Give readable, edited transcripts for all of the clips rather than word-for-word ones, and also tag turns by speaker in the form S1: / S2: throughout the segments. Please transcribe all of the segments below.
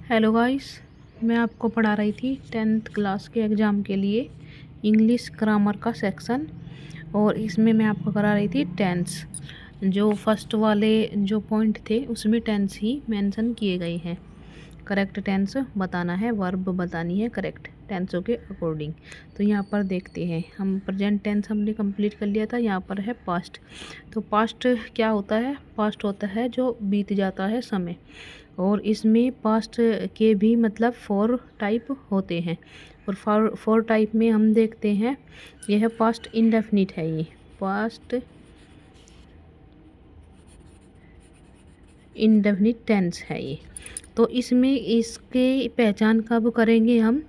S1: Hello guys, मैं आपको पढ़ा रही थी 10th क्लास के एग्ज़ाम के लिए इंग्लिश ग्रामर का सेक्शन। और इसमें मैं आपको करा रही थी टेंस। जो फर्स्ट वाले जो पॉइंट थे उसमें टेंस ही मेंशन किए गए हैं। करेक्ट टेंस बताना है, वर्ब बतानी है करेक्ट टेंसों के अकॉर्डिंग। तो यहाँ पर देखते हैं, हम प्रेजेंट टेंस हमने कंप्लीट कर लिया था। यहाँ पर है पास्ट। तो पास्ट क्या होता है? पास्ट होता है जो बीत जाता है समय। और इसमें पास्ट के भी मतलब 4 टाइप होते हैं। और फोर टाइप में हम देखते हैं, यह है पास्ट इंडेफिनिट है। ये पास्ट इंडेफिनिट टेंस है ये। तो इसमें इसके पहचान कब करेंगे हम?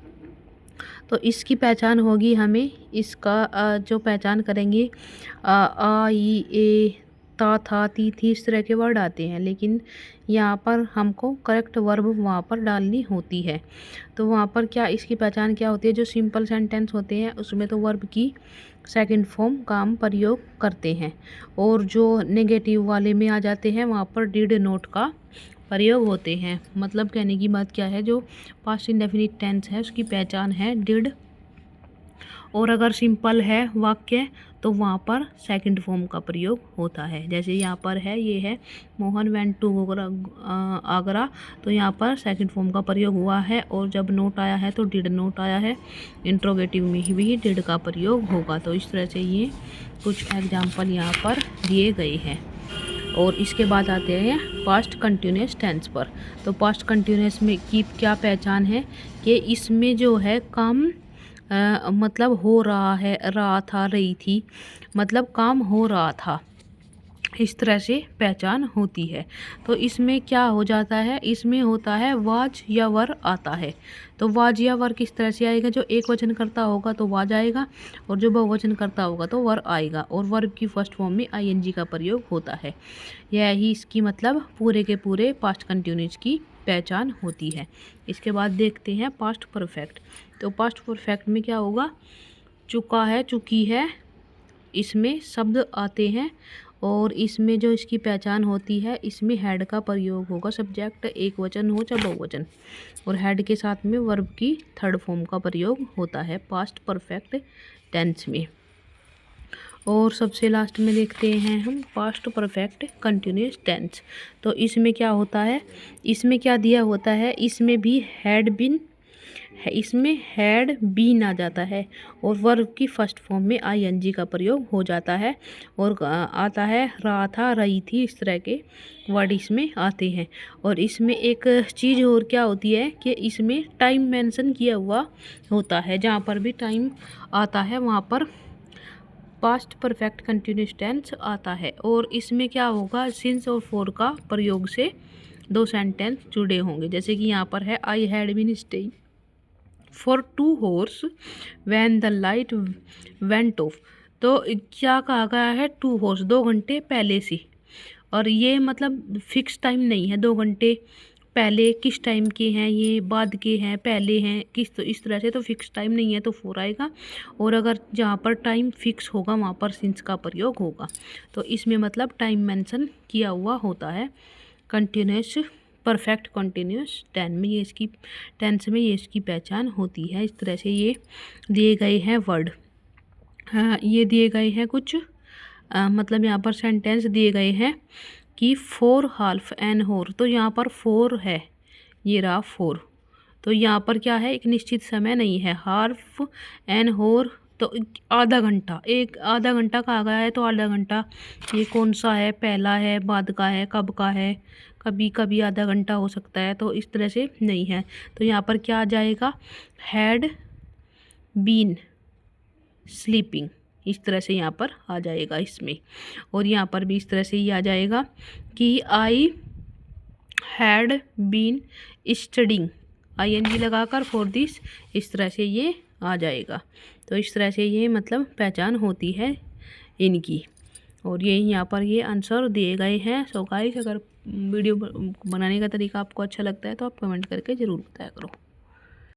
S1: तो इसकी पहचान होगी हमें, इसका जो पहचान करेंगे आ ई ए ता था ती थी, इस तरह के वर्ड आते हैं। लेकिन यहाँ पर हमको करेक्ट वर्ब वहाँ पर डालनी होती है। तो वहाँ पर क्या इसकी पहचान क्या होती है? जो सिंपल सेंटेंस होते हैं उसमें तो वर्ब की सेकंड फॉर्म का हम प्रयोग करते हैं। और जो नेगेटिव वाले में आ जाते हैं वहाँ पर डिड नॉट का प्रयोग होते हैं। मतलब कहने की बात क्या है, जो पास्ट इंडेफिनिट टेंस है उसकी पहचान है डिड। और अगर सिंपल है वाक्य तो वहाँ पर सेकंड फॉर्म का प्रयोग होता है। जैसे यहाँ पर है, ये है मोहन वेंट टू आगरा, तो यहाँ पर सेकंड फॉर्म का प्रयोग हुआ है। और जब नोट आया है तो डिड नोट आया है। इंट्रोगेटिव में भी डिड का प्रयोग होगा। तो इस तरह से ये कुछ एग्जाम्पल यहाँ पर दिए गए हैं। और इसके बाद आते हैं पास्ट कंटिन्यूस टेंस पर। तो पास्ट कंटिन्यूस में की क्या पहचान है कि इसमें जो है काम मतलब हो रहा है, रहा था, रही थी, मतलब काम हो रहा था, इस तरह से पहचान होती है। तो इसमें क्या हो जाता है? इसमें होता है वाज या वर आता है। तो वाज या वर किस तरह से आएगा? जो एक वचन करता होगा तो वाज आएगा, और जो बहुवचन करता होगा तो वर आएगा। और वर्ब की फर्स्ट फॉर्म में आईएनजी का प्रयोग होता है। यही इसकी मतलब पूरे के पूरे पास्ट कंटिन्यूस की पहचान होती है। इसके बाद देखते हैं पास्ट परफेक्ट। तो पास्ट परफेक्ट में क्या होगा? चुका है, चुकी है, इसमें शब्द आते हैं। और इसमें जो इसकी पहचान होती है, इसमें हैड का प्रयोग होगा। सब्जेक्ट एक वचन हो चाहे बहुवचन, और हैड के साथ में वर्ब की थर्ड फॉर्म का प्रयोग होता है पास्ट परफेक्ट टेंस में। और सबसे लास्ट में देखते हैं हम पास्ट परफेक्ट कंटिन्यूस टेंस। तो इसमें क्या होता है? इसमें क्या दिया होता है? इसमें भी हैड बीन है, इसमें हैड बीन आ जाता है। और वर्ब की फर्स्ट फॉर्म में आईएनजी का प्रयोग हो जाता है। और आता है रहा था, रही थी, इस तरह के वर्ड इसमें आते हैं। और इसमें एक चीज़ और क्या होती है कि इसमें टाइम मेंशन किया हुआ होता है। जहाँ पर भी टाइम आता है वहाँ पर पास्ट परफेक्ट कंटिन्यूस टेंस आता है। और इसमें क्या होगा? सिंस और फॉर का प्रयोग से दो सेंटेंस जुड़े होंगे। जैसे कि यहाँ पर है I had been staying for 2 hours when the light went off. तो क्या कहा गया है? 2 hours, 2 घंटे पहले से। और ये मतलब फिक्स टाइम नहीं है। 2 घंटे पहले किस टाइम के हैं? ये बाद के हैं, पहले हैं, किस, तो इस तरह से तो फिक्स टाइम नहीं है तो फोर आएगा। और अगर जहाँ पर टाइम फिक्स होगा वहाँ पर सिंस का प्रयोग होगा। तो इसमें मतलब टाइम मेंशन किया हुआ होता है। कंटिन्यूस परफेक्ट कंटिन्यूस टेंस में ये इसकी पहचान होती है। इस तरह से ये दिए गए हैं वर्ड। हाँ, ये दिए गए हैं कुछ मतलब यहाँ पर सेंटेंस दिए गए हैं कि 4 हाल्फ एन होर। तो यहाँ पर 4 है, ये रहा 4। तो यहाँ पर क्या है? एक निश्चित समय नहीं है। हाल्फ एन होर तो आधा घंटा, एक आधा घंटा कहा गया है। तो आधा घंटा ये कौन सा है? पहला है, बाद का है, कब का है? कभी कभी आधा घंटा हो सकता है, तो इस तरह से नहीं है। तो यहाँ पर क्या आ जाएगा? हैड बीन स्लीपिंग, इस तरह से यहाँ पर आ जाएगा इसमें। और यहाँ पर भी इस तरह से ही आ जाएगा कि I had been studying, ING लगाकर फॉर दिस, इस तरह से ये आ जाएगा। तो इस तरह से ये मतलब पहचान होती है इनकी। और ये यहाँ पर ये आंसर दिए गए हैं। सो गाइस, अगर वीडियो बनाने का तरीका आपको अच्छा लगता है तो आप कमेंट करके ज़रूर बताया करो।